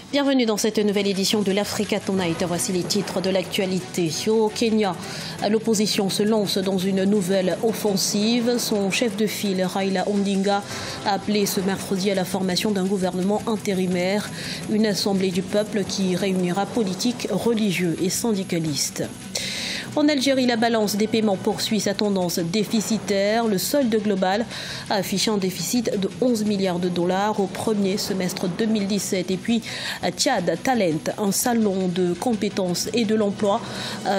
Bienvenue dans cette nouvelle édition de l'Africa Tonight. Voici les titres de l'actualité. Au Kenya, l'opposition se lance dans une nouvelle offensive. Son chef de file, Raila Odinga, a appelé ce mercredi à la formation d'un gouvernement intérimaire, une assemblée du peuple qui réunira politiques, religieux et syndicalistes. En Algérie, la balance des paiements poursuit sa tendance déficitaire. Le solde global affiche un déficit de 11 milliards de dollars au premier semestre 2017. Et puis, Tchad Talent, un salon de compétences et de l'emploi,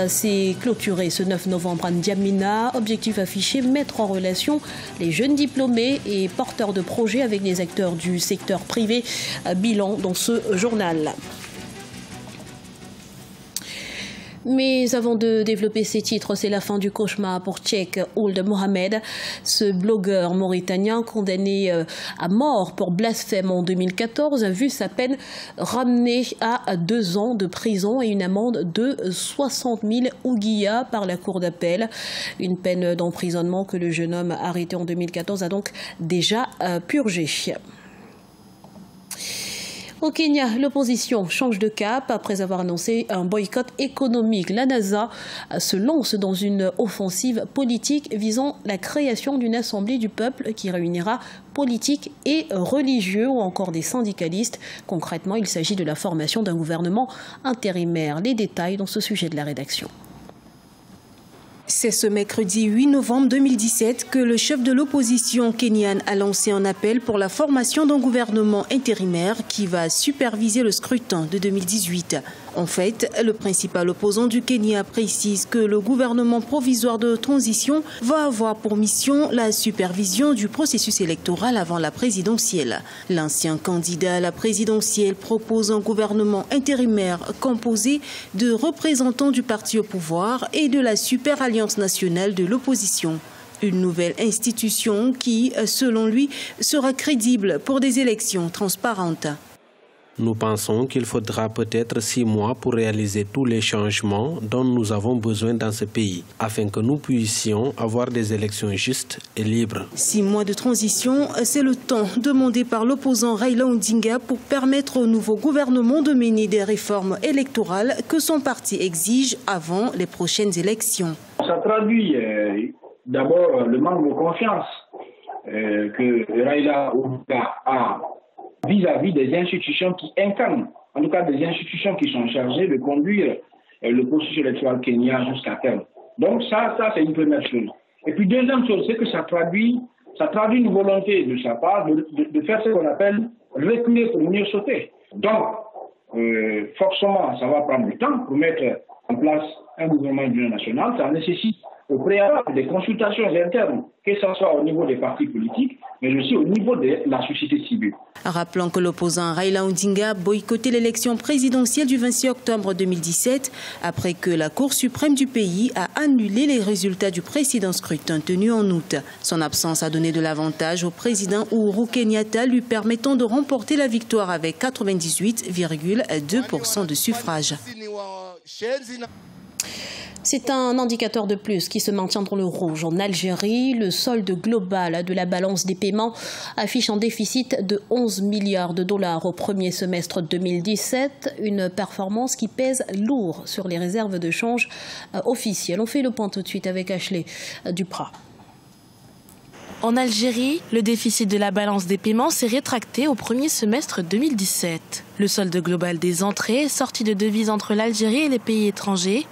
s'est clôturé ce 9 novembre à N'Djamena. Objectif affiché, mettre en relation les jeunes diplômés et porteurs de projets avec les acteurs du secteur privé. Bilan dans ce journal. Mais avant de développer ces titres, c'est la fin du cauchemar pour Cheikh Ould Mohamed, ce blogueur mauritanien condamné à mort pour blasphème en 2014 a vu sa peine ramenée à 2 ans de prison et une amende de 60 000 ouguiyas par la cour d'appel. Une peine d'emprisonnement que le jeune homme arrêté en 2014 a donc déjà purgée. Au Kenya, l'opposition change de cap après avoir annoncé un boycott économique. La NASA se lance dans une offensive politique visant la création d'une assemblée du peuple qui réunira politiques et religieux ou encore des syndicalistes. Concrètement, il s'agit de la formation d'un gouvernement intérimaire. Les détails dans ce sujet de la rédaction. C'est ce mercredi 8 novembre 2017 que le chef de l'opposition kenyane a lancé un appel pour la formation d'un gouvernement intérimaire qui va superviser le scrutin de 2018. En fait, le principal opposant du Kenya précise que le gouvernement provisoire de transition va avoir pour mission la supervision du processus électoral avant la présidentielle. L'ancien candidat à la présidentielle propose un gouvernement intérimaire composé de représentants du parti au pouvoir et de la Super Alliance nationale de l'opposition. Une nouvelle institution qui, selon lui, sera crédible pour des élections transparentes. Nous pensons qu'il faudra peut-être 6 mois pour réaliser tous les changements dont nous avons besoin dans ce pays, afin que nous puissions avoir des élections justes et libres. 6 mois de transition, c'est le temps demandé par l'opposant Raila Odinga pour permettre au nouveau gouvernement de mener des réformes électorales que son parti exige avant les prochaines élections. Ça traduit d'abord le manque de confiance que Raila Odinga a vis-à-vis des institutions qui incarnent, en tout cas des institutions qui sont chargées de conduire le processus électoral kenyan jusqu'à terme. Donc ça c'est une première chose. Et puis deuxième chose, c'est que ça traduit une volonté de sa part de faire ce qu'on appelle reculer pour mieux sauter. Donc forcément, ça va prendre du temps pour mettre en place un gouvernement d'union nationale. Ça nécessite au préalable des consultations internes, que ce soit au niveau des partis politiques, mais aussi au niveau de la société civile. Rappelons que l'opposant Raila Odinga a boycotté l'élection présidentielle du 26 octobre 2017 après que la Cour suprême du pays a annulé les résultats du précédent scrutin tenu en août. Son absence a donné de l'avantage au président Uhuru Kenyatta, lui permettant de remporter la victoire avec 98,2% de suffrages. C'est un indicateur de plus qui se maintient dans le rouge. En Algérie, le solde global de la balance des paiements affiche un déficit de 11 milliards de dollars au premier semestre 2017, une performance qui pèse lourd sur les réserves de change officielles. On fait le point tout de suite avec Ashley Duprat. En Algérie, le déficit de la balance des paiements s'est rétracté au premier semestre 2017. Le solde global des entrées et sorties de devises entre l'Algérie et les pays étrangers,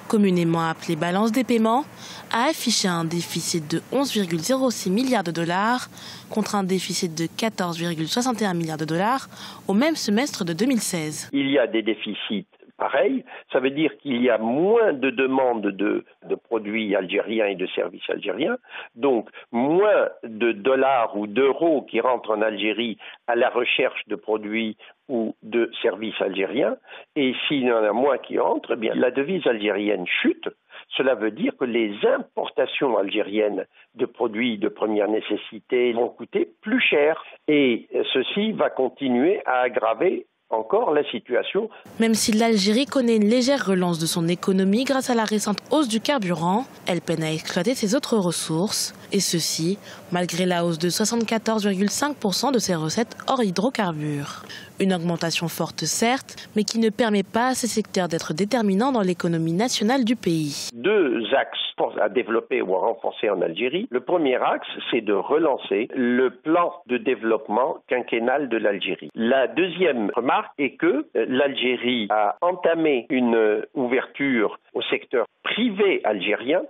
communément appelé balance des paiements, a affiché un déficit de 11,06 milliards de dollars contre un déficit de 14,61 milliards de dollars au même semestre de 2016. Il y a des déficits pareils, ça veut dire qu'il y a moins de demandes de produits algériens et de services algériens, donc moins de dollars ou d'euros qui rentrent en Algérie à la recherche de produits ou de services algériens, et s'il y en a moins qui entrent, eh bien, la devise algérienne chute. Cela veut dire que les importations algériennes de produits de première nécessité vont coûter plus cher, et ceci va continuer à aggraver encore la situation. Même si l'Algérie connaît une légère relance de son économie grâce à la récente hausse du carburant, elle peine à exploiter ses autres ressources, et ceci malgré la hausse de 74,5% de ses recettes hors hydrocarbures. Une augmentation forte certes, mais qui ne permet pas à ces secteurs d'être déterminants dans l'économie nationale du pays. Deux axes à développer ou à renforcer en Algérie. Le premier axe, c'est de relancer le plan de développement quinquennal de l'Algérie. La deuxième remarque est que l'Algérie a entamé une ouverture au secteur privé algérien,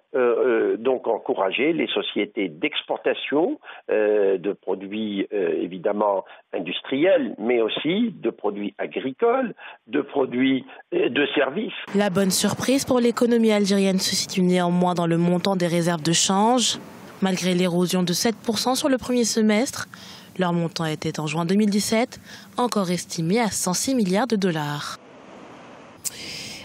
donc encourager les sociétés d'exportation de produits évidemment industriels, mais aussi de produits agricoles, de produits de services. La bonne surprise pour l'économie algérienne se situe néanmoins dans le montant des réserves de change. Malgré l'érosion de 7% sur le premier semestre, leur montant était en juin 2017 encore estimé à 106 milliards de dollars.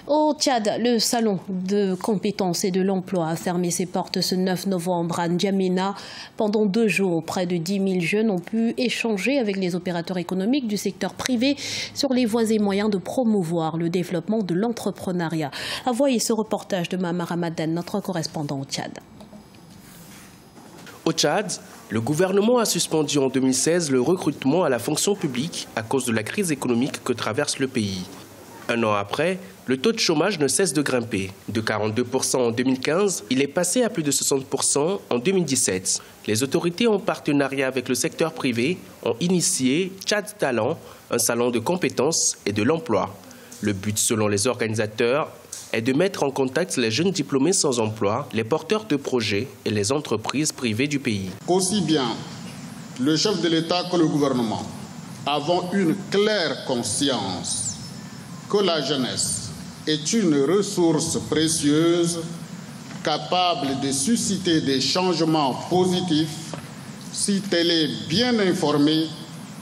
Au Tchad, le salon de compétences et de l'emploi a fermé ses portes ce 9 novembre à N'Djamena. Pendant 2 jours, près de 10 000 jeunes ont pu échanger avec les opérateurs économiques du secteur privé sur les voies et moyens de promouvoir le développement de l'entrepreneuriat. Voyez ce reportage de Mahama Ramadan, notre correspondant au Tchad. Au Tchad, le gouvernement a suspendu en 2016 le recrutement à la fonction publique à cause de la crise économique que traverse le pays. Un an après, le taux de chômage ne cesse de grimper. De 42% en 2015, il est passé à plus de 60% en 2017. Les autorités, en partenariat avec le secteur privé, ont initié Tchad Talent, un salon de compétences et de l'emploi. Le but, selon les organisateurs, est de mettre en contact les jeunes diplômés sans emploi, les porteurs de projets et les entreprises privées du pays. Aussi bien le chef de l'État que le gouvernement avons une claire conscience que la jeunesse est une ressource précieuse capable de susciter des changements positifs si elle est bien informée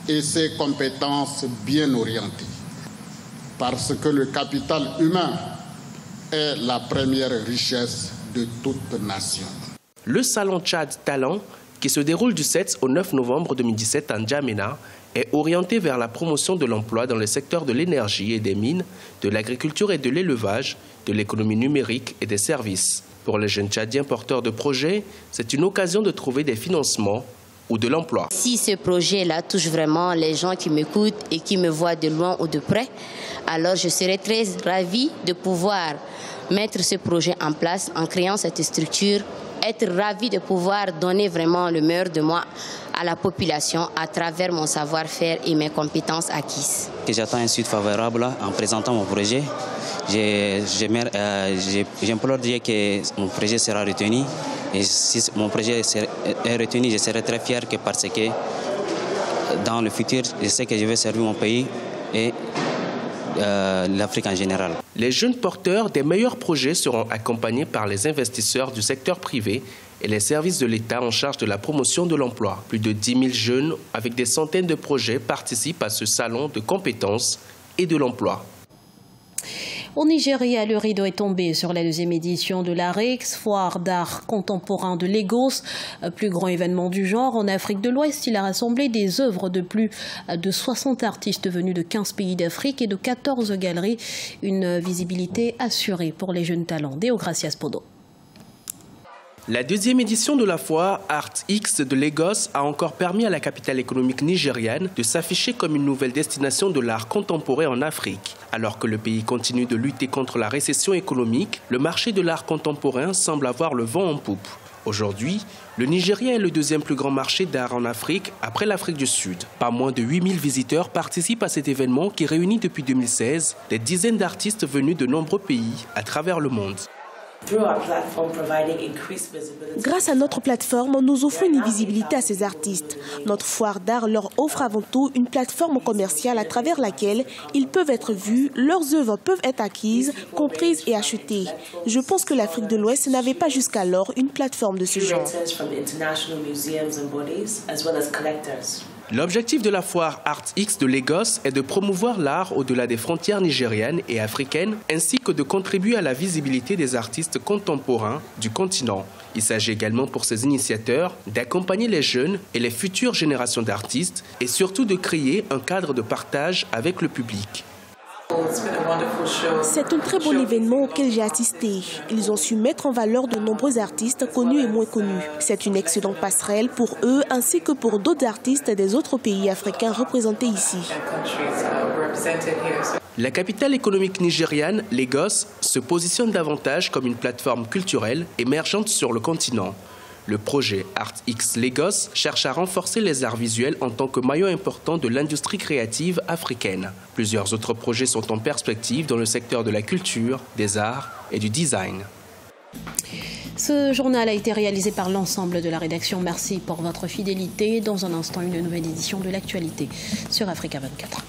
et ses compétences bien orientées. Parce que le capital humain est la première richesse de toute nation. Le salon Tchad Talent, qui se déroule du 7 au 9 novembre 2017 à N'Djamena, est orienté vers la promotion de l'emploi dans le secteur de l'énergie et des mines, de l'agriculture et de l'élevage, de l'économie numérique et des services. Pour les jeunes Tchadiens porteurs de projets, c'est une occasion de trouver des financements ou de l'emploi. Si ce projet-là touche vraiment les gens qui m'écoutent et qui me voient de loin ou de près, alors je serais très ravie de pouvoir mettre ce projet en place en créant cette structure, être ravie de pouvoir donner vraiment le meilleur de moi à la population à travers mon savoir-faire et mes compétences acquises. J'attends une suite favorable en présentant mon projet. J'implore Dieu que mon projet sera retenu. Et si mon projet est retenu, je serai très fier parce que dans le futur, je sais que je vais servir mon pays et l'Afrique en général. Les jeunes porteurs des meilleurs projets seront accompagnés par les investisseurs du secteur privé et les services de l'État en charge de la promotion de l'emploi. Plus de 10 000 jeunes avec des centaines de projets participent à ce salon de compétences et de l'emploi. Au Nigeria, le rideau est tombé sur la 2e édition de la RIX, foire d'art contemporain de Lagos. Plus grand événement du genre en Afrique de l'Ouest, il a rassemblé des œuvres de plus de 60 artistes venus de 15 pays d'Afrique et de 14 galeries. Une visibilité assurée pour les jeunes talents. Deo Gracias Podo. La 2e édition de la foire Art X de Lagos a encore permis à la capitale économique nigériane de s'afficher comme une nouvelle destination de l'art contemporain en Afrique. Alors que le pays continue de lutter contre la récession économique, le marché de l'art contemporain semble avoir le vent en poupe. Aujourd'hui, le Nigeria est le 2e plus grand marché d'art en Afrique après l'Afrique du Sud. Pas moins de 8 000 visiteurs participent à cet événement qui réunit depuis 2016 des dizaines d'artistes venus de nombreux pays à travers le monde. Grâce à notre plateforme, nous offrons une visibilité à ces artistes. Notre foire d'art leur offre avant tout une plateforme commerciale à travers laquelle ils peuvent être vus, leurs œuvres peuvent être acquises, comprises et achetées. Je pense que l'Afrique de l'Ouest n'avait pas jusqu'alors une plateforme de ce genre. L'objectif de la foire Art X de Lagos est de promouvoir l'art au-delà des frontières nigériennes et africaines, ainsi que de contribuer à la visibilité des artistes contemporains du continent. Il s'agit également pour ces initiateurs d'accompagner les jeunes et les futures générations d'artistes et surtout de créer un cadre de partage avec le public. C'est un très bon événement auquel j'ai assisté. Ils ont su mettre en valeur de nombreux artistes connus et moins connus. C'est une excellente passerelle pour eux ainsi que pour d'autres artistes des autres pays africains représentés ici. La capitale économique nigériane, Lagos, se positionne davantage comme une plateforme culturelle émergente sur le continent. Le projet ArtX Lagos cherche à renforcer les arts visuels en tant que maillon important de l'industrie créative africaine. Plusieurs autres projets sont en perspective dans le secteur de la culture, des arts et du design. Ce journal a été réalisé par l'ensemble de la rédaction. Merci pour votre fidélité. Dans un instant, une nouvelle édition de l'actualité sur Africa 24.